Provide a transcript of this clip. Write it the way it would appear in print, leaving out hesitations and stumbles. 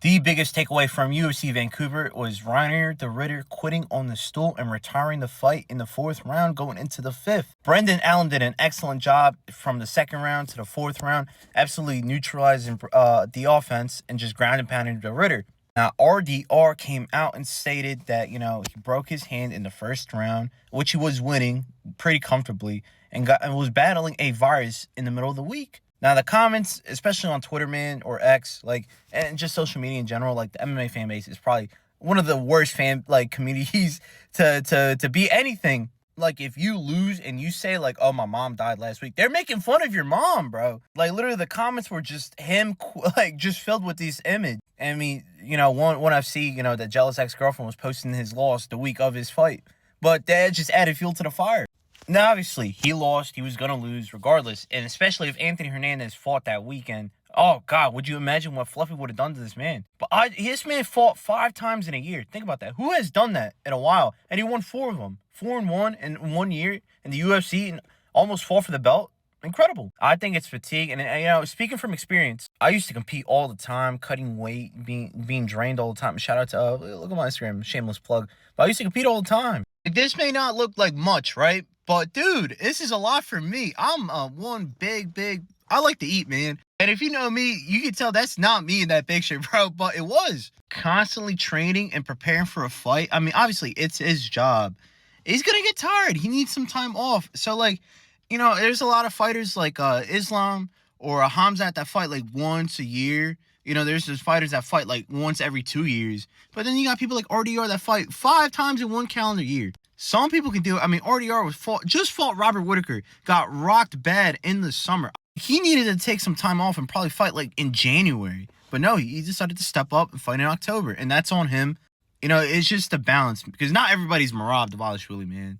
The biggest takeaway from UFC Vancouver was Reinier the Ritter quitting on the stool and retiring the fight in the 4th round going into the 5th. Brendan Allen did an excellent job from the 2nd round to the 4th round, absolutely neutralizing the offense and just ground and pounding the Ritter. Now, RDR came out and stated that, he broke his hand in the 1st round, which he was winning pretty comfortably, and was battling a virus in the middle of the week. Now, the comments, especially on Twitter, man, or X, and just social media in general, the MMA fan base is probably one of the worst communities to be anything. If you lose and you say, oh, my mom died last week, they're making fun of your mom, bro. Literally, the comments were just him, just filled with this image. I mean, one I've seen, that jealous ex-girlfriend was posting his loss the week of his fight. But that just added fuel to the fire. Now, obviously, he lost. He was going to lose regardless. And especially if Anthony Hernandez fought that weekend. Oh, God, would you imagine what Fluffy would have done to this man? But this man fought 5 times in a year. Think about that. Who has done that in a while? And he won 4 of them. 4-1 in 1 year in the UFC and almost fought for the belt. Incredible. I think it's fatigue. And, speaking from experience, I used to compete all the time, cutting weight, being drained all the time. Shout out to, look at my Instagram, shameless plug. But I used to compete all the time. This may not look like much, right? But, dude, this is a lot for me. I'm one big, I like to eat, man. And if you know me, you can tell that's not me in that picture, bro. But it was. Constantly training and preparing for a fight. I mean, obviously, it's his job. He's going to get tired. He needs some time off. So, there's a lot of fighters like Islam or Hamzat that fight once a year. There's those fighters that fight once every 2 years. But then you got people like RDR that fight 5 times in 1 calendar year. Some people can do it. I mean, RDR just fought Robert Whittaker, got rocked bad in the summer. He needed to take some time off and probably fight in January. But no, he decided to step up and fight in October. And that's on him. It's just a balance because not everybody's Merab Dvalishvili, man.